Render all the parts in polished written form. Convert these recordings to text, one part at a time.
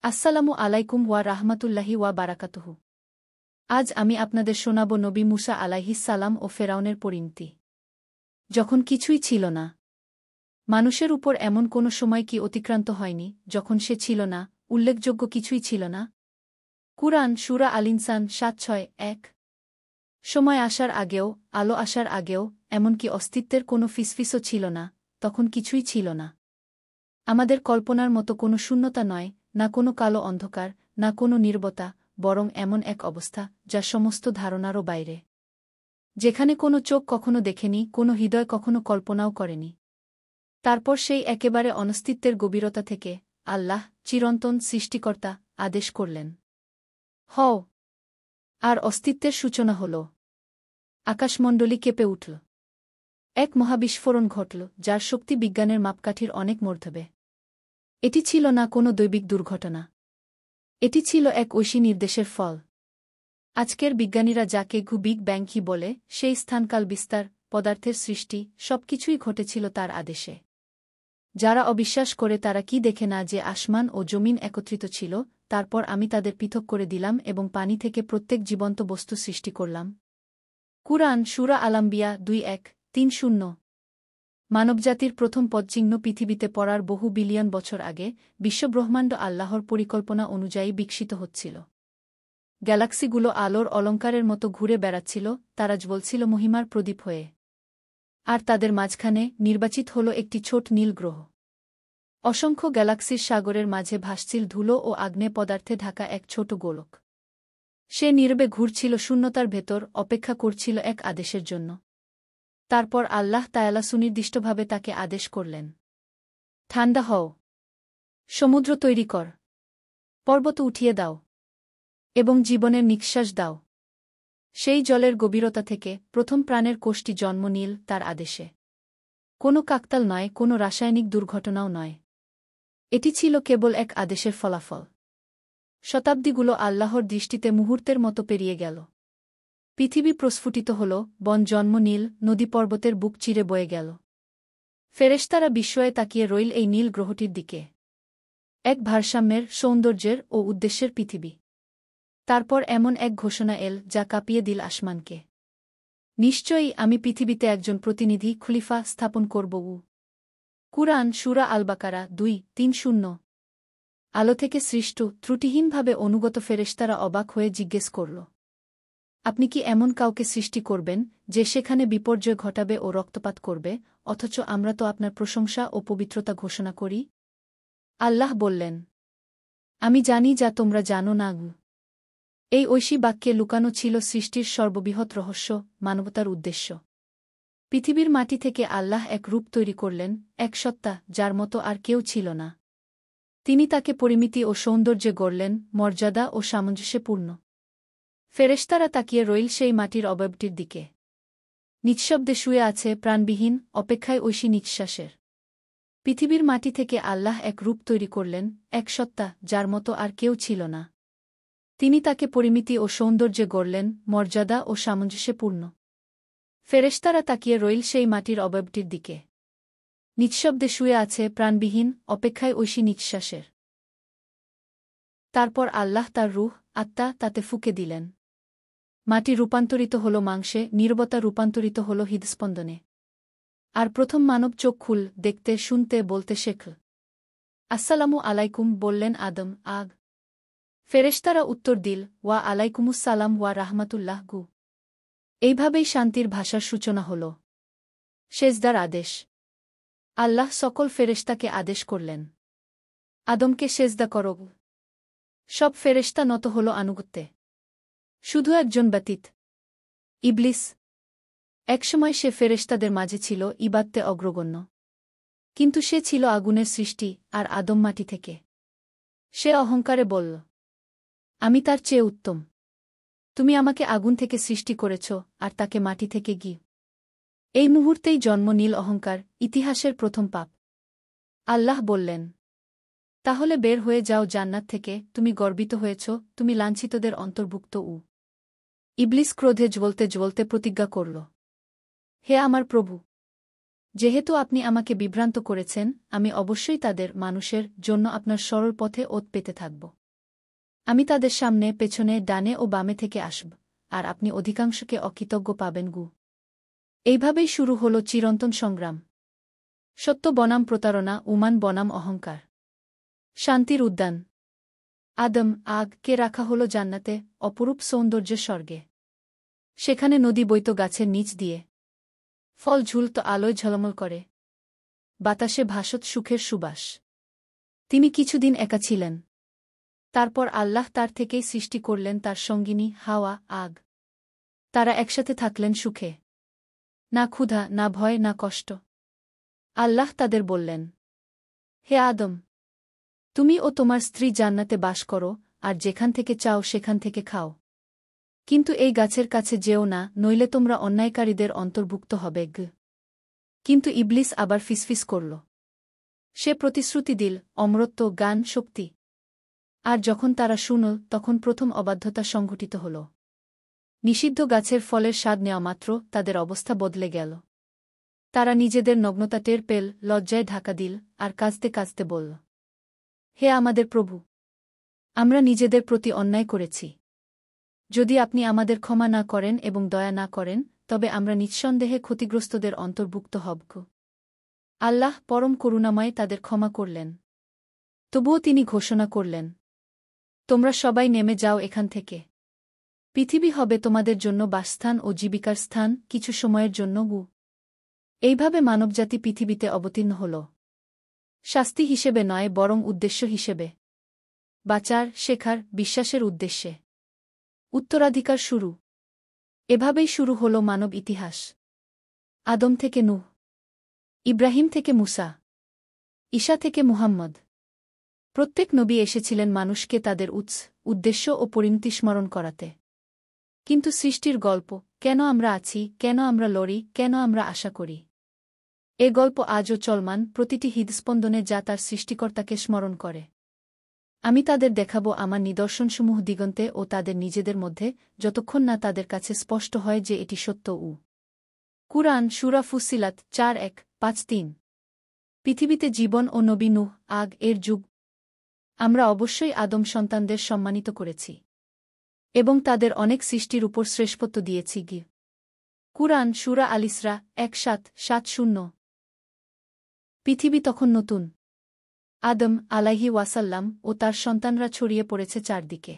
আসসালামু আলাইকুম ওয়া রাহমাতুল্লাহি ওয়া বারাকাতুহু। আজ আমি আপনাদের শোনাব নবী মুসা আলাইহিস সালাম ও ফেরাউনের পরিণতি। যখন কিছুই ছিল না। মানুষের উপর এমন কোনো সময় কি অতিক্রান্ত হয়নি, যখন সে ছিল না, উল্লেখযোগ্য কিছুই ছিল না? কুরআন সূরা আল ইনসান ৭-৬-১। সময় আসার আগেও, আলো আসার আগেও, এমনকি অস্তিত্বের কোনো ফিসফিসও ছিল না, তখন কিছুই ছিল না। আমাদের কল্পনার মতো কোনো শূন্যতা নয়, না কোনো কালো অন্ধকার, না কোনো নীরবতা, বরং এমন এক অবস্থা, যা সমস্ত ধারণারও বাইরে। যেখানে কোনো চোখ কখনো দেখেনি, কোনো হৃদয় কখনো কল্পনাও করেনি। তারপর সেই একেবারে অনস্তিত্বের গভীরতা থেকে, আল্লাহ, চিরন্তন সৃষ্টিকর্তা, আদেশ করলেন, হও। আর অস্তিত্বের সূচনা হল। আকাশমণ্ডলী কেঁপে উঠল। এক মহাবিস্ফোরণ ঘটল, যার শক্তি বিজ্ঞানের মাপকাঠির অনেক মূর্ধবে। এটি ছিল না কোনো দৈবিক দুর্ঘটনা। এটি ছিল এক ঐশী নির্দেশের ফল। আজকের বিজ্ঞানীরা যাকে বিগ ব্যাং বলে, সেই স্থানকাল বিস্তার, পদার্থের সৃষ্টি, সবকিছুই ঘটেছিল তার আদেশে। যারা অবিশ্বাস করে তারা কি দেখে না যে আসমান ও জমিন একত্রিত ছিল, তারপর আমি তাদের পৃথক করে দিলাম এবং পানি থেকে প্রত্যেক জীবন্ত বস্তু সৃষ্টি করলাম। কুরআন সূরা আল-আম্বিয়া ২-১-৩-০। মানবজাতির প্রথম পদচিহ্ন পৃথিবীতে পড়ার বহু বিলিয়ন বছর আগে, বিশ্বব্রহ্মাণ্ড আল্লাহর পরিকল্পনা অনুযায়ী বিকশিত হচ্ছিল। গ্যালাক্সিগুলো আলোর অলঙ্কারের মতো ঘুরে বেড়াচ্ছিল, তারা জ্বলছিল মহিমার প্রদীপ হয়ে। আর তাদের মাঝখানে নির্বাচিত হল একটি ছোট নীল গ্রহ। অসংখ্য গ্যালাক্সির সাগরের মাঝে ভাসছিল ধুলো ও আগ্নেয় পদার্থে ঢাকা এক ছোট গোলক। সে নীরবে ঘুরছিল শূন্যতার ভেতর, অপেক্ষা করছিল এক আদেশের জন্য। তারপর আল্লাহ তায়ালা সুনির্দিষ্টভাবে তাকে আদেশ করলেন, ঠান্ডা হও। সমুদ্র তৈরি কর। পর্বত উঠিয়ে দাও। এবং জীবনের নিঃশ্বাস দাও। সেই জলের গভীরতা থেকে প্রথম প্রাণের কোষটি জন্ম নিল তার আদেশে। কোনো কাকতাল নয়, কোনো রাসায়নিক দুর্ঘটনাও নয়। এটি ছিল কেবল এক আদেশের ফলাফল। শতাব্দীগুলো আল্লাহর দৃষ্টিতে মুহূর্তের মতো পেরিয়ে গেল। পৃথিবী প্রস্ফুটিত হল, বন জন্ম নীল, নদী পর্বতের বুক চিরে বয়ে গেল। ফেরেশতারা বিস্ময়ে তাকিয়ে রইল এই নীল গ্রহটির দিকে। এক ভারসাম্যের, সৌন্দর্যের ও উদ্দেশ্যের পৃথিবী। তারপর এমন এক ঘোষণা এল, যা কাঁপিয়ে দিল আসমানকে। নিশ্চয়ই আমি পৃথিবীতে একজন প্রতিনিধি খলিফা স্থাপন করব। কুরআন সূরা আল-বাকারা ২-৩-০। আলো থেকে সৃষ্ট, ত্রুটিহীনভাবে অনুগত ফেরেশতারা অবাক হয়ে জিজ্ঞেস করল, আপনি কি এমন কাউকে সৃষ্টি করবেন, যে সেখানে বিপর্যয় ঘটাবে ও রক্তপাত করবে, অথচ আমরা তো আপনার প্রশংসা ও পবিত্রতা ঘোষণা করি? আল্লাহ বললেন, আমি জানি যা তোমরা জানো না। এই ঐশী বাক্যে লুকানো ছিল সৃষ্টির সর্ববৃহৎ রহস্য, মানবতার উদ্দেশ্য। পৃথিবীর মাটি থেকে আল্লাহ এক রূপ তৈরি করলেন, এক সত্তা, যার মতো আর কেউ ছিল না। তিনি তাকে পরিমিতি ও সৌন্দর্যে গড়লেন, মর্যাদা ও সামঞ্জস্যপূর্ণ। ফেরেশতারা তাকিয়ে রইল সেই মাটির অবয়বটির দিকে। নিঃশব্দে শুয়ে আছে, প্রাণবিহীন, অপেক্ষায় ঐশী নিঃশ্বাসের। পৃথিবীর মাটি থেকে আল্লাহ এক রূপ তৈরি করলেন, এক সত্তা, যার মতো আর কেউ ছিল না। তিনি তাকে পরিমিতি ও সৌন্দর্যে গড়লেন, মর্যাদা ও সামঞ্জস্যপূর্ণ। ফেরেশতারা তাকিয়ে রইল সেই মাটির অবয়বটির দিকে। নিঃশব্দে শুয়ে আছে, প্রাণবিহীন, অপেক্ষায় ঐশী নিঃশ্বাসের। তারপর আল্লাহ তার রূহ, আত্মা, তাতে ফুঁকে দিলেন। মাটি রূপান্তরিত হল মাংসে, নীরবতা রূপান্তরিত হল হৃদস্পন্দনে। আর প্রথম মানব চোখ খুল, দেখতে, শুনতে, বলতে শেখল। আসসালামু আলাইকুম বললেন আদম। আগ ফেরেশতারা উত্তর দিল, ওয়া আলাইকুমুসসালাম ওয়া রাহমাতুল্লাহ গু। এইভাবেই শান্তির ভাষার সূচনা হল। সেজদার আদেশ। আল্লাহ সকল ফেরেশতাকে আদেশ করলেন, আদমকে সেজদা করো। সব ফেরেশতা নত হল আনুগত্যে। শুধু একজন ব্যতীত, ইবলিস। একসময় সে ফেরেশতাদের মাঝে ছিল ইবাদতে অগ্রগণ্য। কিন্তু সে ছিল আগুনের সৃষ্টি, আর আদম মাটি থেকে। সে অহংকারে বলল, আমি তার চেয়ে উত্তম। তুমি আমাকে আগুন থেকে সৃষ্টি করেছ, আর তাকে মাটি থেকে গি। এই মুহূর্তেই জন্ম নীল অহংকার, ইতিহাসের প্রথম পাপ। আল্লাহ বললেন, তাহলে বের হয়ে যাও জান্নাত থেকে, তুমি গর্বিত হয়েছ, তুমি লাঞ্ছিতদের অন্তর্ভুক্ত। ইবলিস ক্রোধে জ্বলতে জ্বলতে প্রতিজ্ঞা করল, হে আমার প্রভু! যেহেতু আপনি আমাকে বিভ্রান্ত করেছেন, আমি অবশ্যই তাদের মানুষের জন্য আপনার সরল পথে ওত পেতে থাকব। আমি তাদের সামনে, পেছনে, ডানে ও বামে থেকে আসব, আর আপনি অধিকাংশকে অকৃতজ্ঞ পাবেন গু। এইভাবেই শুরু হল চিরন্তন সংগ্রাম। সত্য বনাম প্রতারণা, উমান বনাম অহংকার। শান্তির উদ্যান। আদম, আগ কে রাখা হল জান্নাতে, অপরূপ সৌন্দর্যের স্বর্গে। সেখানে নদী বইত গাছের নিচ দিয়ে। ফল ঝুলত আলোয় ঝলমল করে। বাতাসে ভাসত সুখের সুবাস। তিনি কিছুদিন একা ছিলেন। তারপর আল্লাহ তার থেকেই সৃষ্টি করলেন তার সঙ্গিনী হাওয়া, আগ। তারা একসাথে থাকলেন সুখে। না ক্ষুধা, না ভয়, না কষ্ট। আল্লাহ তাদের বললেন, হে আদম, তুমি ও তোমার স্ত্রী জান্নাতে বাস করো, আর যেখান থেকে চাও সেখান থেকে খাও। কিন্তু এই গাছের কাছে যেও না, নইলে তোমরা অন্যায়কারীদের অন্তর্ভুক্ত হবে। কিন্তু ইবলিস আবার ফিসফিস করল। সে প্রতিশ্রুতি দিল অমরত্ব, জ্ঞান, শক্তি। আর যখন তারা শুনল, তখন প্রথম অবাধ্যতা সংঘটিত হল। নিষিদ্ধ গাছের ফলের স্বাদ নেওয়া মাত্র তাদের অবস্থা বদলে গেল। তারা নিজেদের নগ্নতা টের পেল, লজ্জায় ঢাকা দিল, আর কাঁদতে কাঁদতে বলল, হে আমাদের প্রভু, আমরা নিজেদের প্রতি অন্যায় করেছি। যদি আপনি আমাদের ক্ষমা না করেন এবং দয়া না করেন, তবে আমরা নিঃসন্দেহে ক্ষতিগ্রস্তদের অন্তর্ভুক্ত হব। আল্লাহ পরম করুণাময় তাদের ক্ষমা করলেন। তবুও তিনি ঘোষণা করলেন, তোমরা সবাই নেমে যাও এখান থেকে। পৃথিবী হবে তোমাদের জন্য বাসস্থান ও জীবিকার স্থান কিছু সময়ের জন্য। এইভাবে মানবজাতি পৃথিবীতে অবতীর্ণ হল। শাস্তি হিসেবে নয়, বরং উদ্দেশ্য হিসেবে। বাঁচার, শেখার, বিশ্বাসের উদ্দেশ্যে। উত্তরাধিকার শুরু। এভাবেই শুরু হল মানব ইতিহাস। আদম থেকে নূহ, ইব্রাহিম থেকে মুসা, ঈসা থেকে মুহাম্মদ। প্রত্যেক নবী এসেছিলেন মানুষকে তাদের উদ্দেশ্য ও পরিণতি স্মরণ করাতে। কিন্তু সৃষ্টির গল্প, কেন আমরা আছি, কেন আমরা লড়ি, কেন আমরা আশা করি, এ গল্প আজও চলমান, প্রতিটি হৃদস্পন্দনে যা তার সৃষ্টিকর্তাকে স্মরণ করে। আমি তাদের দেখাবো আমার নিদর্শনসমূহ দিগন্তে ও তাদের নিজেদের মধ্যে, যতক্ষণ না তাদের কাছে স্পষ্ট হয় যে এটি সত্য। কুরআন, সূরা ফুসসিলাত ৪:১-৫-৩। পৃথিবীতে জীবন ও নবী নূহ, আগ এর যুগ। আমরা অবশ্যই আদম সন্তানদের সম্মানিত করেছি এবং তাদের অনেক সৃষ্টির উপর শ্রেষ্ঠত্ব দিয়েছি। কুরআন, সূরা আল ইসরা ১:৭-৭-০। পৃথিবী তখন নতুন। আদম আলাইহি ওয়াসাল্লাম ও তার সন্তানরা ছড়িয়ে পড়েছে চারদিকে।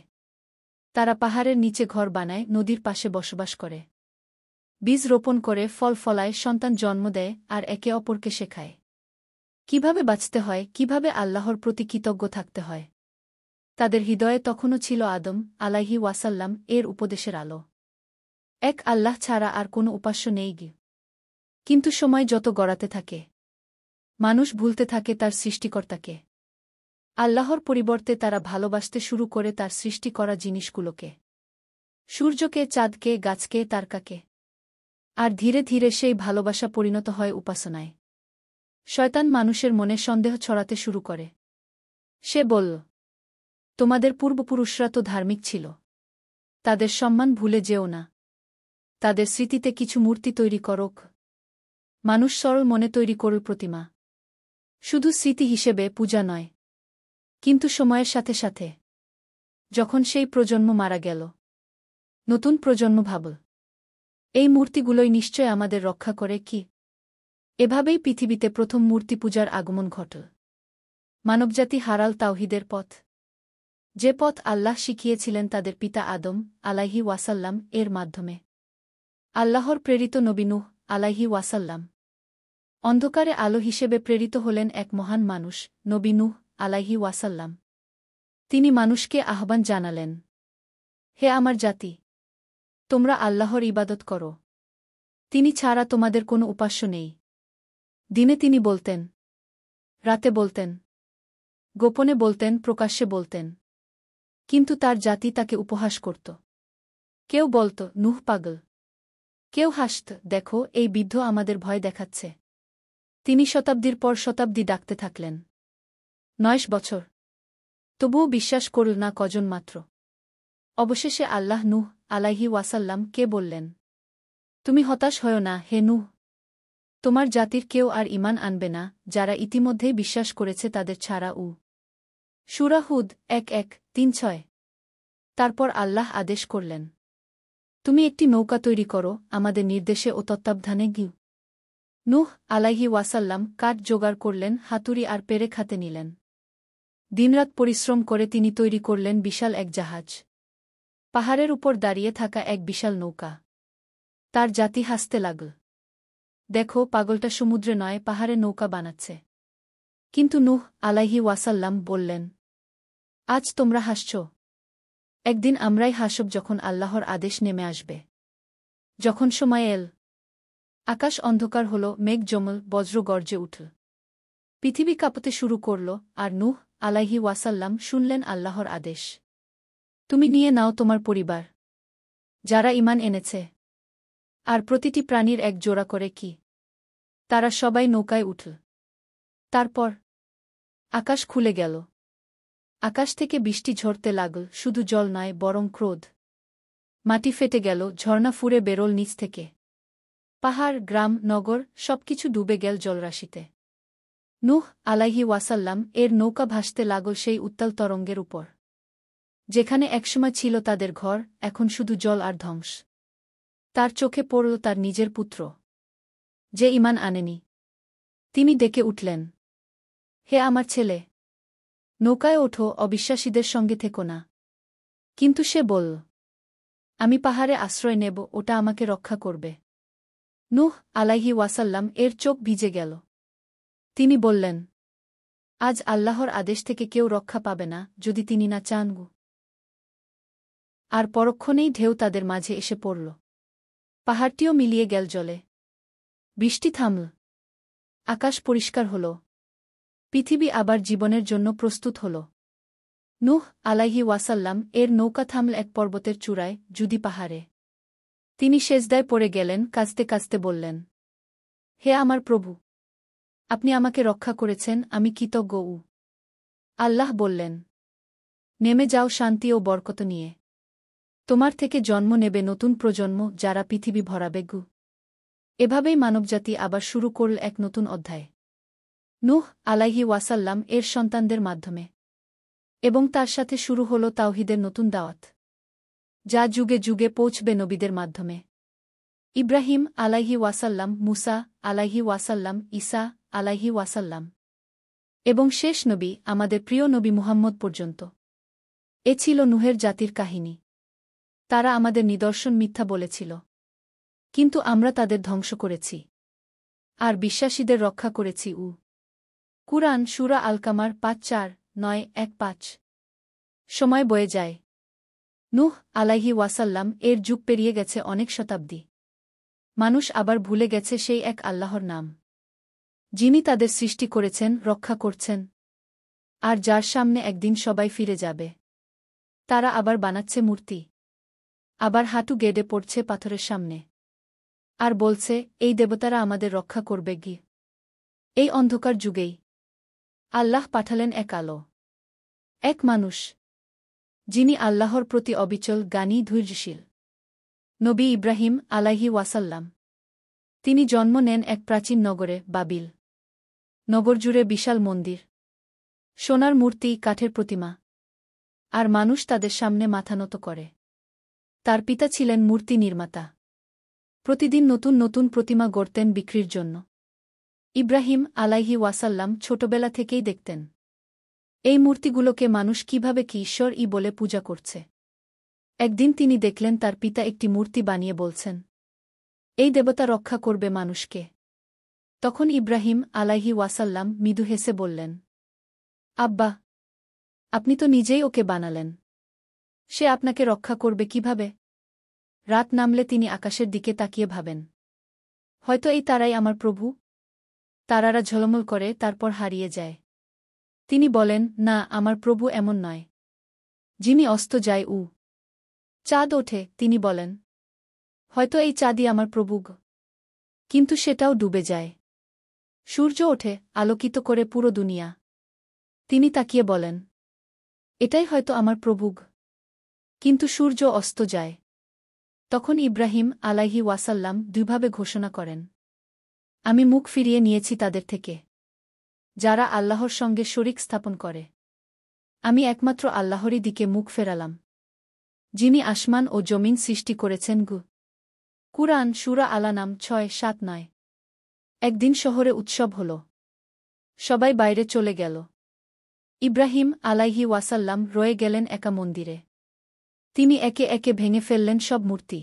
তারা পাহাড়ের নিচে ঘর বানায়, নদীর পাশে বসবাস করে, বীজ রোপণ করে, ফল ফলায়, সন্তান জন্ম দেয়, আর একে অপরকে শেখায় কিভাবে বাঁচতে হয়, কিভাবে আল্লাহর প্রতি কৃতজ্ঞ থাকতে হয়। তাদের হৃদয়ে তখনও ছিল আদম আলাইহি ওয়াসাল্লাম এর উপদেশের আলো। এক আল্লাহ ছাড়া আর কোনো উপাস্য নেই। কিন্তু সময় যত গড়াতে থাকে, মানুষ ভুলতে থাকে তার সৃষ্টিকর্তাকে। আল্লাহর পরিবর্তে তারা ভালোবাসতে শুরু করে তার সৃষ্টি করা জিনিসগুলোকে, সূর্যকে, চাঁদকে, গাছকে, তারকাকে। আর ধীরে ধীরে সেই ভালোবাসা পরিণত হয় উপাসনায়। শয়তান মানুষের মনে সন্দেহ ছড়াতে শুরু করে। সে বলল, তোমাদের পূর্বপুরুষরা তো ধার্মিক ছিল, তাদের সম্মান ভুলে যেও না। তাদের স্মৃতিতে কিছু মূর্তি তৈরি করক। মানুষ সরল মনে তৈরি করল প্রতিমা, শুধু স্মৃতি হিসেবে, পূজা নয়। কিন্তু সময়ের সাথে সাথে যখন সেই প্রজন্ম মারা গেল, নতুন প্রজন্ম ভাবল, এই মূর্তিগুলোই নিশ্চয় আমাদের রক্ষা করে কি। এভাবেই পৃথিবীতে প্রথম মূর্তি পূজার আগমন ঘটল। মানবজাতি হারাল তাওহীদের পথ, যে পথ আল্লাহ শিখিয়েছিলেন তাদের পিতা আদম আলাইহি ওয়াসাল্লাম এর মাধ্যমে। আল্লাহর প্রেরিত নবী নূহ আলাইহি ওয়াসাল্লাম অন্ধকারে আলো হিসেবে প্রেরিত হলেন এক মহান মানুষ, নবী নূহ আলাইহি ওয়াসাল্লাম। তিনি মানুষকে আহ্বান জানালেন, হে আমার জাতি, তোমরা আল্লাহর ইবাদত করো। তিনি ছাড়া তোমাদের কোনো উপাস্য নেই। দিনে তিনি বলতেন, রাতে বলতেন, গোপনে বলতেন, প্রকাশ্যে বলতেন। কিন্তু তার জাতি তাকে উপহাস করত। কেউ বলত, নূহ পাগল। কেউ হাসত, দেখো এই বৃদ্ধ আমাদের ভয় দেখাচ্ছে। তিনি শতাব্দীর পর শতাব্দী ডাকতে থাকলেন, ৯ বছর। তবুও বিশ্বাস করল না কজন মাত্র। অবশেষে আল্লাহ নূহ আলাইহি ওয়াসাল্লাম কে বললেন, তুমি হতাশ হও না হে নূহ, তোমার জাতির কেউ আর ঈমান আনবে না, যারা ইতিমধ্যেই বিশ্বাস করেছে তাদের ছাড়া। সূরা হুদ ১:১-৩-৬। তারপর আল্লাহ আদেশ করলেন, তুমি একটি নৌকা তৈরি করো আমাদের নির্দেশে ও তত্ত্বাবধানে। নূহ আলাইহি ওয়াসাল্লাম কাঠ জোগাড় করলেন, হাতুড়ি আর পেরেক হাতে নিলেন। দিনরাত পরিশ্রম করে তিনি তৈরি করলেন বিশাল এক জাহাজ। পাহাড়ের উপর দাঁড়িয়ে থাকা এক বিশাল নৌকা। তার জাতি হাসতে লাগল। দেখো, পাগলটা সমুদ্রে নয়, পাহাড়ে নৌকা বানাচ্ছে। কিন্তু নূহ আলাইহি ওয়াসাল্লাম বললেন, আজ তোমরা হাসছ, একদিন আমরাই হাসব যখন আল্লাহর আদেশ নেমে আসবে। যখন সময় এল, আকাশ অন্ধকার হল, মেঘ জমল, বজ্র গর্জে উঠল, পৃথিবী কাঁপতে শুরু করল, আর নূহ আলাইহি ওয়াসাল্লাম শুনলেন আল্লাহর আদেশ, তুমি নিয়ে নাও তোমার পরিবার, যারা ঈমান এনেছে, আর প্রতিটি প্রাণীর এক জোড়া করে কি। তারা সবাই নৌকায় উঠল। তারপর আকাশ খুলে গেল। আকাশ থেকে বৃষ্টি ঝরতে লাগল, শুধু জল নয় বরং ক্রোধ। মাটি ফেটে গেল, ঝর্ণা ফুঁড়ে বেরোল নিচ থেকে। পাহাড়, গ্রাম, নগর সবকিছু ডুবে গেল জলরাশিতে। নূহ আলাইহি ওয়াসাল্লাম এর নৌকা ভাসতে লাগল সেই উত্তাল তরঙ্গের উপর। যেখানে একসময় ছিল তাদের ঘর, এখন শুধু জল আর ধ্বংস। তার চোখে পড়ল তার নিজের পুত্র, যে ঈমান আনেনি। তিনি ডেকে উঠলেন, হে আমার ছেলে, নৌকায় ওঠো, অবিশ্বাসীদের সঙ্গে থেকো না। কিন্তু সে বলল, আমি পাহাড়ে আশ্রয় নেব, ওটা আমাকে রক্ষা করবে। নূহ আলাইহি ওয়াসাল্লাম এর চোখ ভিজে গেল। তিনি বললেন, আজ আল্লাহর আদেশ থেকে কেউ রক্ষা পাবে না যদি তিনি না চান। আর পরক্ষণেই ঢেউ তাদের মাঝে এসে পড়ল। পাহাড়টিও মিলিয়ে গেল জলে। বৃষ্টি থামল। আকাশ পরিষ্কার হল। পৃথিবী আবার জীবনের জন্য প্রস্তুত হল। নূহ আলাইহি ওয়াসাল্লাম এর নৌকা থামল এক পর্বতের চূড়ায়, জুদি পাহাড়ে। তিনি সেজদায় পড়ে গেলেন, কাঁদতে কাঁদতে বললেন, হে আমার প্রভু, আপনি আমাকে রক্ষা করেছেন, আমি কৃতজ্ঞ। আল্লাহ বললেন, নেমে যাও শান্তি ও বরকত নিয়ে। তোমার থেকে জন্ম নেবে নতুন প্রজন্ম, যারা পৃথিবী ভরাবে। এভাবেই মানবজাতি আবার শুরু করল এক নতুন অধ্যায়। নূহ আলাইহি ওয়াসাল্লাম এর সন্তানদের মাধ্যমে। এবং তার সাথে শুরু হল তাওহীদের নতুন দাওয়াত, যা যুগে যুগে পৌঁছবে নবীদের মাধ্যমে। ইব্রাহিম আলাইহি ওয়াসাল্লাম, মুসা আলাইহি ওয়াসাল্লাম, ঈসা আলাইহি ওয়াসাল্লাম, এবং শেষ নবী আমাদের প্রিয় নবী মুহাম্মদ পর্যন্ত। এ ছিল নূহের জাতির কাহিনী। তারা আমাদের নিদর্শন মিথ্যা বলেছিল, কিন্তু আমরা তাদের ধ্বংস করেছি আর বিশ্বাসীদের রক্ষা করেছি। কুরআন সূরা আল-কামার ৫:৪-৯-১-৫। সময় বয়ে যায়। নূহ আলাইহি ওয়াসাল্লাম এর যুগ পেরিয়ে গেছে অনেক শতাব্দী। মানুষ আবার ভুলে গেছে সেই এক আল্লাহর নাম, যিনি তাদের সৃষ্টি করেছেন, রক্ষা করছেন, আর যার সামনে একদিন সবাই ফিরে যাবে। তারা আবার বানাচ্ছে মূর্তি, আবার হাঁটু গেড়ে পড়ছে পাথরের সামনে, আর বলছে, এই দেবতারা আমাদের রক্ষা করবে। এই অন্ধকার যুগেই আল্লাহ পাঠালেন এক আলো, এক মানুষ, যিনি আল্লাহর প্রতি অবিচল, জ্ঞানী, ধৈর্যশীল, নবী ইব্রাহিম আলাইহি ওয়াসাল্লাম। তিনি জন্ম নেন এক প্রাচীন নগরে, বাবিল। নগর জুড়ে বিশাল মন্দির, সোনার মূর্তি, কাঠের প্রতিমা, আর মানুষ তাদের সামনে মাথা নত করে। তার পিতা ছিলেন মূর্তি নির্মাতা। প্রতিদিন নতুন নতুন প্রতিমা গড়তেন বিক্রির জন্য। ইব্রাহিম আলাইহি ওয়াসাল্লাম ছোটবেলা থেকেই দেখতেন এই মূর্তিগুলোকে মানুষ কিভাবে কি ঈশ্বর বলে পূজা করছে। একদিন তিনি দেখলেন তার পিতা একটি মূর্তি বানিয়ে বলছেন, এই দেবতা রক্ষা করবে মানুষকে। তখন ইব্রাহিম আলাইহি ওয়াসাল্লাম মৃদু হেসে বললেন, আব্বা, আপনি তো নিজেই ওকে বানালেন, সে আপনাকে রক্ষা করবে কিভাবে? রাত নামলে তিনি আকাশের দিকে তাকিয়ে ভাবেন, হয়তো এই তারাই আমার প্রভু। তারারা ঝলমল করে, তারপর হারিয়ে যায়। তিনি বলেন, না, আমার প্রভু এমন নয়, যিনি অস্ত যায়। চাঁদ ওঠে, তিনি বলেন, হয়তো এই চাঁদই আমার প্রভু, কিন্তু সেটাও ডুবে যায়। সূর্য ওঠে, আলোকিত করে পুরো দুনিয়া। তিনি তাকিয়ে বলেন, এটাই হয়তো আমার প্রভু, কিন্তু সূর্য অস্ত যায়। তখন ইব্রাহিম আলাইহি ওয়াসাল্লাম দুইভাবে ঘোষণা করেন, আমি মুখ ফিরিয়ে নিয়েছি তাদের থেকে, যারা আল্লাহর সঙ্গে শরিক স্থাপন করে। আমি একমাত্র আল্লাহরই দিকে মুখ ফেরালাম, যিনি আসমান ও জমিন সৃষ্টি করেছেন। কুরআন সূরা আল-আনআম ৬-৭-৯। একদিন শহরে উৎসব হল। সবাই বাইরে চলে গেল। ইব্রাহিম আলাইহি ওয়াসাল্লাম রয়ে গেলেন একা মন্দিরে। তিনি একে একে ভেঙে ফেললেন সব মূর্তি।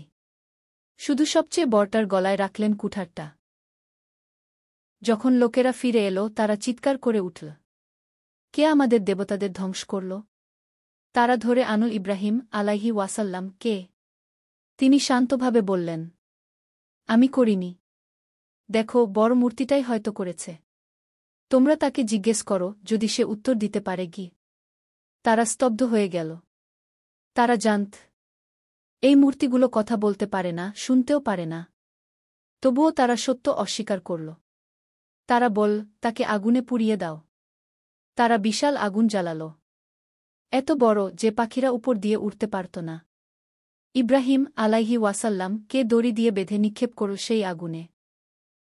শুধু সবচেয়ে বড়টার গলায় রাখলেন কুঠারটা। যখন লোকেরা ফিরে এলো তারা চিৎকার করে উঠল, কে আমাদের দেবতাদের ধ্বংস করল? তারা ধরে আনুল ইব্রাহিম আলাইহি ওয়াসাল্লাম কে। তিনি শান্তভাবে বললেন, আমি করিনি। দেখো, বড় মূর্তিটাই হয়তো করেছে। তোমরা তাকে জিজ্ঞেস করো যদি সে উত্তর দিতে পারে কি। তারা স্তব্ধ হয়ে গেল। তারা জানত এই মূর্তিগুলো কথা বলতে পারে না, শুনতেও পারে না। তবুও তারা সত্য অস্বীকার করল। তারা বল, তাকে আগুনে পুড়িয়ে দাও। তারা বিশাল আগুন জ্বালাল, এত বড় যে পাখিরা উপর দিয়ে উঠতে পারত না। ইব্রাহিম আলাইহি ওয়াসাল্লাম কে দড়ি দিয়ে বেঁধে নিক্ষেপ করল সেই আগুনে।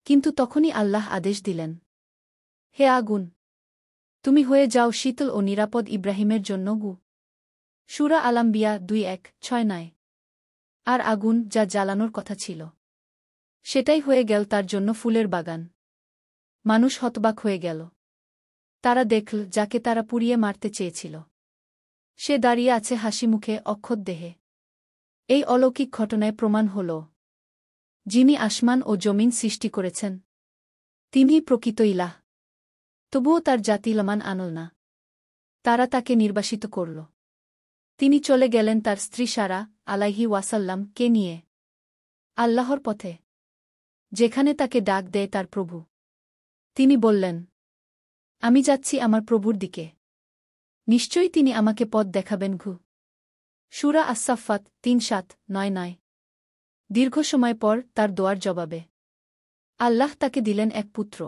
কিন্তু তখনই আল্লাহ আদেশ দিলেন, হে আগুন, তুমি হয়ে যাও শীতল ও নিরাপদ ইব্রাহিমের জন্য। সূরা আল-আম্বিয়া ২-১-৬-৯। আর আগুন যা জ্বালানোর কথা ছিল, সেটাই হয়ে গেল তার জন্য ফুলের বাগান। মানুষ হতবাক হয়ে গেল। তারা দেখল যাকে তারা পুড়িয়ে মারতে চেয়েছিল, সে দাঁড়িয়ে আছে হাসি মুখে, অক্ষত দেহে। এই অলৌকিক ঘটনায় প্রমাণ হল, যিনি আসমান ও জমিন সৃষ্টি করেছেন, তিনিই প্রকৃত ইলাহ। তবুও তার জাতি ঈমান আনল না। তারা তাকে নির্বাসিত করল। তিনি চলে গেলেন তার স্ত্রী সারা আলাইহি ওয়াসাল্লাম কে নিয়ে আল্লাহর পথে, যেখানে তাকে ডাক দেয় তার প্রভু। তিনি বললেন, আমি যাচ্ছি আমার প্রভুর দিকে, নিশ্চয়ই তিনি আমাকে পথ দেখাবেন। সূরা আস-সাফফাত ৩-৭-৯-৯। দীর্ঘ সময় পর তার দোয়ার জবাবে আল্লাহ তাকে দিলেন এক পুত্র,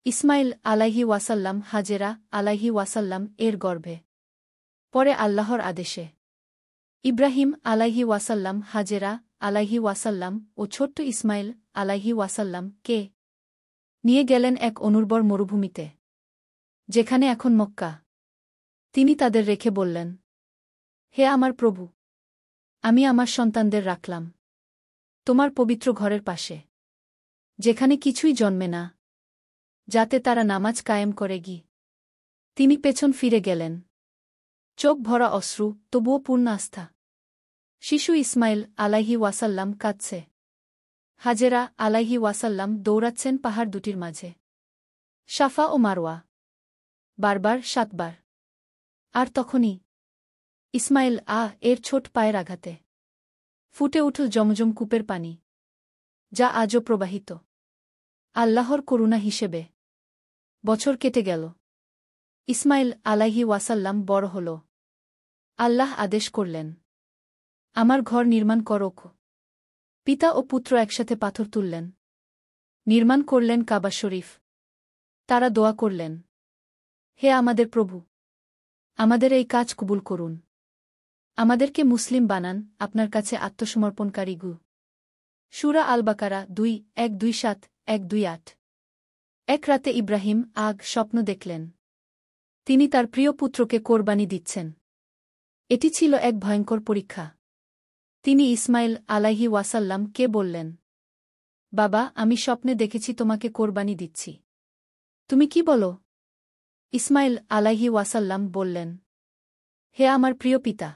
ইসমাইল আলাইহি ওয়াসাল্লাম হাজেরা আলাইহি ওয়াসাল্লাম এর গর্ভে। পরে আল্লাহর আদেশে ইব্রাহিম আলাইহি ওয়াসাল্লাম হাজেরা আলাইহি ওয়াসাল্লাম ও ছোট্ট ইসমাইল আলাইহি ওয়াসাল্লাম কে নিয়ে গেলেন এক অনুর্বর মরুভূমিতে, যেখানে এখন মক্কা। তিনি তাদের রেখে বললেন, হে আমার প্রভু, আমি আমার সন্তানদের রাখলাম তোমার পবিত্র ঘরের পাশে, যেখানে কিছুই জন্মে না, যাতে তারা নামাজ কায়েম করে। তিনি পেছন ফিরে গেলেন, চোখ ভরা অশ্রু, তবুও পূর্ণ আস্থা। শিশু ইসমাইল আলাইহি ওয়াসাল্লাম কাঁদছে। হাজেরা আলাইহি ওয়াসাল্লাম দৌড়াচ্ছেন পাহাড় দুটির মাঝে, সাফা ও মারওয়া, বারবার ৭ বার। আর তখনই ইসমাইল এর ছোট পায়ের আঘাতে ফুটে উঠল জমজম কূপের পানি, যা আজও প্রবাহিত। আল্লাহর করুণা হিসেবে বছর কেটে গেল। ইসমাইল আলাইহি ওয়াসাল্লাম বড় হল। আল্লাহ আদেশ করলেন, আমার ঘর নির্মাণ করো। পিতা ও পুত্র একসাথে পাথর তুললেন, নির্মাণ করলেন কাবা শরীফ। তারা দোয়া করলেন, হে আমাদের প্রভু, আমাদের এই কাজ কবুল করুন। আমাদেরকে মুসলিম বানান, আপনার কাছে আত্মসমর্পণকারী। সূরা আল-বাকারা ২-১-২-৭-১-২-৮। এক রাতে ইব্রাহিম স্বপ্ন দেখলেন, তিনি তার প্রিয় পুত্রকে কোরবানি দিচ্ছেন। এটি ছিল এক ভয়ঙ্কর পরীক্ষা। তিনি ইসমাইল আলাইহি ওয়াসাল্লাম কে বললেন, বাবা, আমি স্বপ্নে দেখেছি তোমাকে কোরবানি দিচ্ছি, তুমি কি বলো? ইসমাইল আলাইহি ওয়াসাল্লাম বললেন, হে আমার প্রিয় পিতা,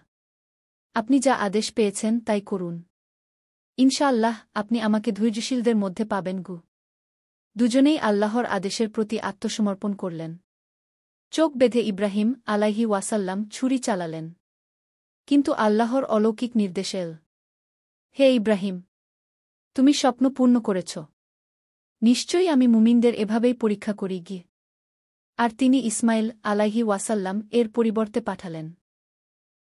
আপনি যা আদেশ পেয়েছেন তাই করুন। ইনশাআল্লাহ আপনি আমাকে ধৈর্যশীলদের মধ্যে পাবেন। দুজনেই আল্লাহর আদেশের প্রতি আত্মসমর্পণ করলেন। চোখ বেঁধে ইব্রাহিম আলাইহি ওয়াসাল্লাম ছুরি চালালেন। কিন্তু আল্লাহর অলৌকিক নির্দেশ এল, হে ইব্রাহিম, তুমি স্বপ্ন পূর্ণ করেছ। নিশ্চয়ই আমি মুমিনদের এভাবেই পরীক্ষা করি। আর তিনি ইসমাইল আলাইহি ওয়াসাল্লাম এর পরিবর্তে পাঠালেন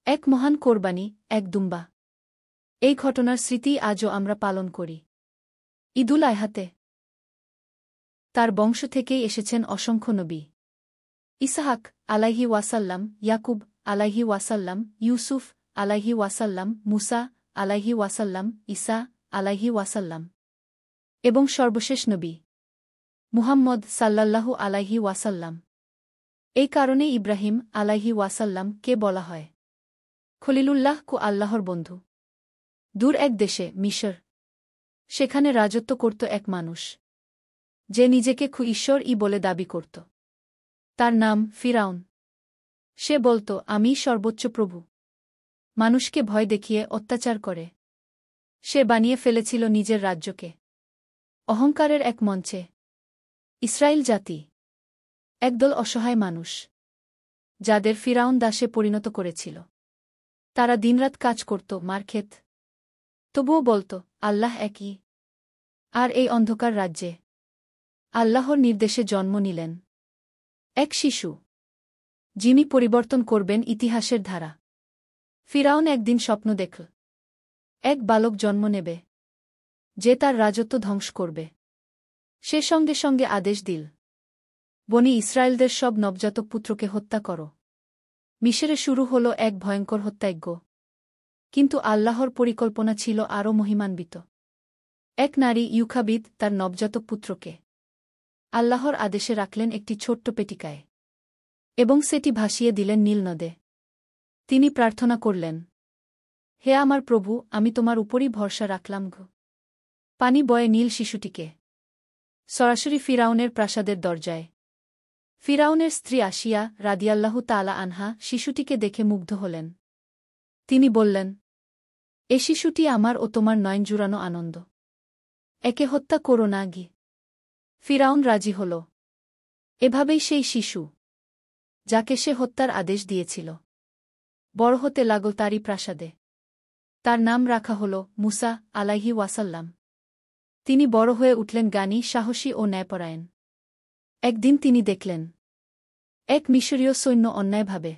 এক মহান কোরবানি, এক দুম্বা। এই ঘটনার স্মৃতি আজও আমরা পালন করি। ঈদুল আযহাতে তার বংশ থেকেই এসেছেন অসংখ্য নবী। ইসহাক আলাইহি ওয়াসাল্লাম, ইয়াকুব আলাইহি ওয়াসাল্লাম, ইউসুফ আলাইহি ওয়াসাল্লাম, মুসা আলাইহি ওয়াসাল্লাম, ঈসা আলাইহি ওয়াসাল্লাম এবং সর্বশেষ নবী মুহাম্মদ সাল্লাল্লাহু আলাইহি ওয়াসাল্লাম। এই কারণে ইব্রাহিম আলাইহি ওয়াসাল্লাম কে বলা হয় খলিলুল্লাহ কু আল্লাহর বন্ধু। দূর এক দেশে মিশর, সেখানে রাজত্ব করত এক মানুষ, যে নিজেকে ঈশ্বর-ই বলে দাবি করত। তার নাম ফিরাউন। সে বলত, আমিই সর্বোচ্চ প্রভু। মানুষকে ভয় দেখিয়ে অত্যাচার করে সে বানিয়ে ফেলেছিল নিজের রাজ্যকে অহংকারের এক মঞ্চে। ইসরায়েল জাতি একদল অসহায় মানুষ, যাদের ফিরাউন দাসে পরিণত করেছিল। তারা দিনরাত কাজ করত, মার খেত, তবুও বলত, আল্লাহ একই। আর এই অন্ধকার রাজ্যে আল্লাহর নির্দেশে জন্ম নিলেন এক শিশু, যিনি পরিবর্তন করবেন ইতিহাসের ধারা। ফিরাউন একদিন স্বপ্ন দেখল, এক বালক জন্ম নেবে, যে তার রাজত্ব ধ্বংস করবে। সে সঙ্গে সঙ্গে আদেশ দিল, বনি ইসরায়েলদের সব নবজাতক পুত্রকে হত্যা করো। মিশরে শুরু হল এক ভয়ঙ্কর হত্যাযজ্ঞ। কিন্তু আল্লাহর পরিকল্পনা ছিল আরও মহিমান্বিত। এক নারী ইউখাবিদ তার নবজাতক পুত্রকে আল্লাহর আদেশে রাখলেন একটি ছোট্ট পেটিকায় এবং সেটি ভাসিয়ে দিলেন নীল নদে। তিনি প্রার্থনা করলেন, হে আমার প্রভু, আমি তোমার উপরই ভরসা রাখলাম। পানি বয়ে নীল শিশুটিকে সরাসরি ফিরাউনের প্রাসাদের দরজায়। ফিরাউনের স্ত্রী আসিয়া রাদিয়াল্লাহু তাআলা আনহা শিশুটিকে দেখে মুগ্ধ হলেন। তিনি বললেন, এ শিশুটি আমার ও তোমার নয়ন জুড়ানো আনন্দ। একে হত্যা করো না গি। ফিরাউন রাজি হল। এভাবেই সেই শিশু, যাকে সে হত্যার আদেশ দিয়েছিল, বড় হতে লাগল তারই প্রাসাদে। তার নাম রাখা হল মুসা আলাইহি ওয়াসাল্লাম। তিনি বড় হয়ে উঠলেন জ্ঞানী, সাহসী ও ন্যায়পরায়ণ। একদিন তিনি দেখলেন, এক মিশরীয় সৈন্য অন্যায়ভাবে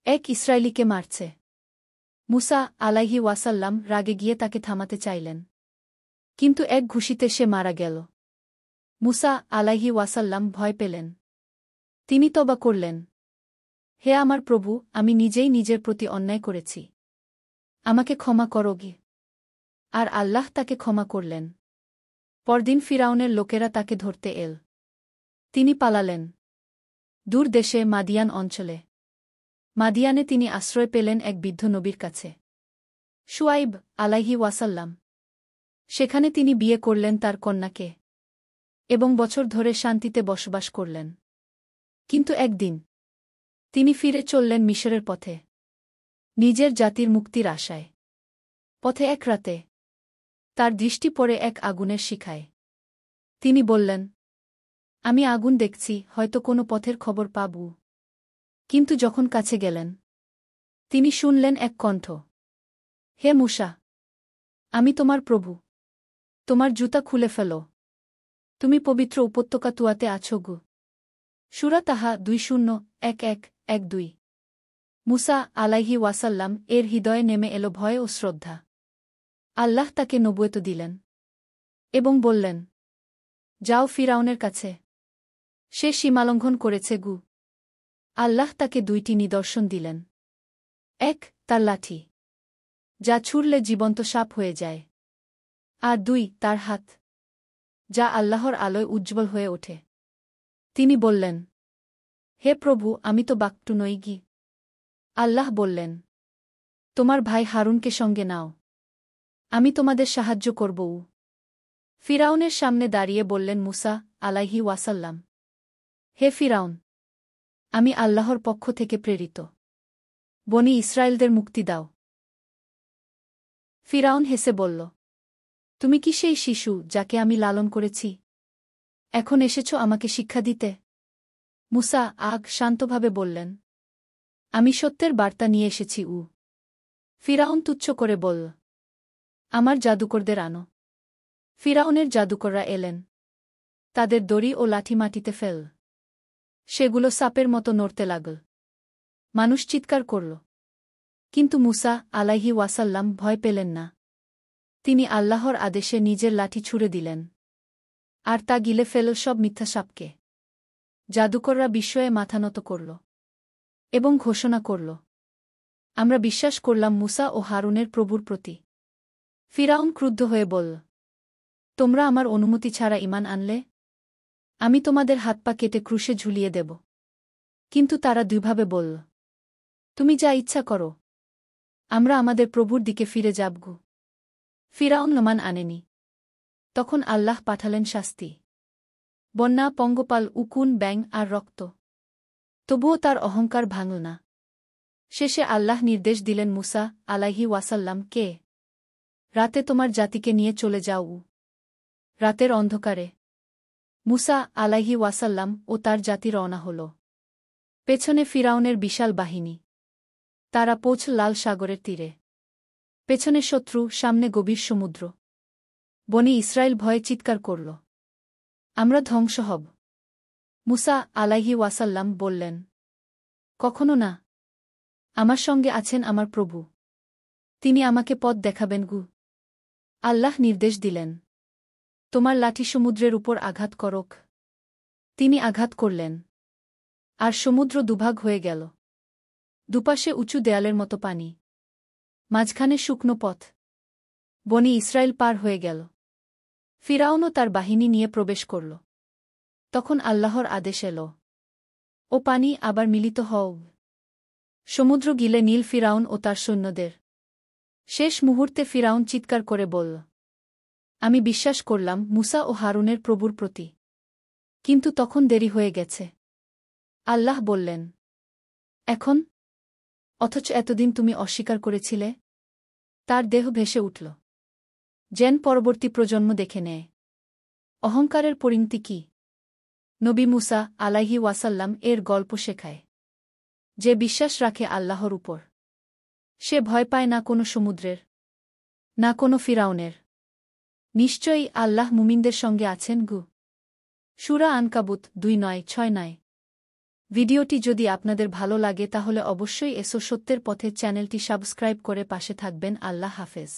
এক ইসরায়েলিকে মারছে। মুসা আলাইহি ওয়াসাল্লাম রাগে গিয়ে তাকে থামাতে চাইলেন, কিন্তু এক ঘুষিতে সে মারা গেল। মুসা আলাইহি ওয়াসাল্লাম ভয় পেলেন। তিনি তওবা করলেন, হে আমার প্রভু, আমি নিজেই নিজের প্রতি অন্যায় করেছি, আমাকে ক্ষমা করো গি। আর আল্লাহ তাকে ক্ষমা করলেন। পরদিন ফিরাউনের লোকেরা তাকে ধরতে এল। তিনি পালালেন দূর দেশে মাদিয়ান অঞ্চলে। মাদিয়ানে তিনি আশ্রয় পেলেন এক বৃদ্ধ নবীর কাছে, শুআইব আলাইহি ওয়াসাল্লাম। সেখানে তিনি বিয়ে করলেন তার কন্যাকে এবং বছর ধরে শান্তিতে বসবাস করলেন। কিন্তু একদিন তিনি ফিরে চললেন মিশরের পথে, নিজের জাতির মুক্তির আশায়। পথে এক রাতে তার দৃষ্টি পড়ে এক আগুনের শিখায়। তিনি বললেন, আমি আগুন দেখছি, হয়তো কোনো পথের খবর পাব। কিন্তু যখন কাছে গেলেন, তিনি শুনলেন এক কণ্ঠ, হে মুসা, আমি তোমার প্রভু, তোমার জুতা খুলে ফেলো, তুমি পবিত্র উপত্যকা তুয়াতে আছো গু। সূরা তাহা 20:11-12। মুসা আলাইহি ওয়াসাল্লাম এর হৃদয়ে নেমে এলো ভয় ও শ্রদ্ধা। আল্লাহ তাকে নবুয়ত দিলেন এবং বললেন, যাও ফিরাউনের কাছে, সে সীমালঙ্ঘন করেছে গু। আল্লাহ তাকে দুইটি নিদর্শন দিলেন, এক, তার লাঠি, যা ছুঁড়লে জীবন্ত সাপ হয়ে যায়, আর দুই, তার হাত, যা আল্লাহর আলোয় উজ্জ্বল হয়ে ওঠে। তিনি বললেন, হে প্রভু, আমি তো বাক্টু নই গি। আল্লাহ বললেন, তোমার ভাই হারুনকে সঙ্গে নাও, আমি তোমাদের সাহায্য করব। ফিরাউনের সামনে দাঁড়িয়ে বললেন মুসা আলাইহি ওয়াসাল্লাম, হে ফিরাউন, আমি আল্লাহর পক্ষ থেকে প্রেরিত, বনি ইসরায়েলদের মুক্তি দাও। ফিরাউন হেসে বলল, তুমি কি সেই শিশু যাকে আমি লালন করেছি? এখন এসেছ আমাকে শিক্ষা দিতে? মুসা শান্তভাবে বললেন, আমি সত্যের বার্তা নিয়ে এসেছি। ফিরাউন তুচ্ছ করে বলল, আমার জাদুকরদের আনো। ফিরাউনের জাদুকররা এলেন। তাদের দড়ি ও লাঠি মাটিতে ফেল। সেগুলো সাপের মতো নড়তে লাগল। মানুষ চিৎকার করল। কিন্তু মুসা আলাইহি ওয়াসাল্লাম ভয় পেলেন না। তিনি আল্লাহর আদেশে নিজের লাঠি ছুঁড়ে দিলেন, আর তা গিলে ফেল সব মিথ্যা সাপকে। জাদুকররা বিস্ময়ে মাথা নত করল এবং ঘোষণা করল, আমরা বিশ্বাস করলাম মুসা ও হারুনের প্রভুর প্রতি। ফিরাউন ক্রুদ্ধ হয়ে বলল, তোমরা আমার অনুমতি ছাড়া ঈমান আনলে? আমি তোমাদের হাত পা কেটে ক্রুশে ঝুলিয়ে দেব। কিন্তু তারা দুইভাবে বলল, তুমি যা ইচ্ছা করো, আমরা আমাদের প্রভুর দিকে ফিরে যাবগু। ফিরাউন লমান আনেনি। তখন আল্লাহ পাঠালেন শাস্তি, বন্যা, পঙ্গপাল, উকুন, ব্যাঙ আর রক্ত। তবুও তার অহংকার ভাঙল না। শেষে আল্লাহ নির্দেশ দিলেন মুসা আলাইহি ওয়াসাল্লাম কে, রাতে তোমার জাতিকে নিয়ে চলে যাও। রাতের অন্ধকারে মুসা আলাইহি ওয়াসাল্লাম ও তার জাতি রওনা হল। পেছনে ফিরাউনের বিশাল বাহিনী। তারা পৌঁছল লাল সাগরের তীরে। পেছনে শত্রু, সামনে গভীর সমুদ্র। বনি ইসরায়েল ভয়ে চিৎকার করল, আমরা ধ্বংস হব। মুসা আলাইহি ওয়াসাল্লাম বললেন, কখনো না। আমার সঙ্গে আছেন আমার প্রভু, তিনি আমাকে পথ দেখাবেন গু। আল্লাহ নির্দেশ দিলেন, তোমার লাঠি সমুদ্রের উপর আঘাত করক। তিনি আঘাত করলেন, আর সমুদ্র দুভাগ হয়ে গেল। দুপাশে উঁচু দেয়ালের মতো পানি, মাঝখানে শুকনো পথ। বনি ইসরায়েল পার হয়ে গেল। ফিরাউনও তার বাহিনী নিয়ে প্রবেশ করল। তখন আল্লাহর আদেশ এল, ও পানি আবার মিলিত হও। সমুদ্র গিলে নীল ফিরাউন ও তার সৈন্যদের। শেষ মুহূর্তে ফিরাউন চিৎকার করে বলল, আমি বিশ্বাস করলাম মুসা ও হারুনের প্রভুর প্রতি। কিন্তু তখন দেরি হয়ে গেছে। আল্লাহ বললেন, এখন? অথচ এতদিন তুমি অস্বীকার করেছিলে। তার দেহ ভেসে উঠল, যেন পরবর্তী প্রজন্ম দেখে নেয় অহংকারের পরিণতি কি। নবী মুসা আলাইহি ওয়াসাল্লাম এর গল্প শেখায়, যে বিশ্বাস রাখে আল্লাহর উপর, সে ভয় পায় না কোনো সমুদ্রের, না কোনো ফিরাউনের। নিশ্চয়ই আল্লাহ মুমিনদের সঙ্গে আছেন গু। সূরা আনকাবুত 2:9-6। ভিডিওটি যদি আপনাদের ভালো লাগে তাহলে অবশ্যই এসো সত্যের পথে চ্যানেলটি সাবস্ক্রাইব করে পাশে থাকবেন। আল্লাহ হাফেজ।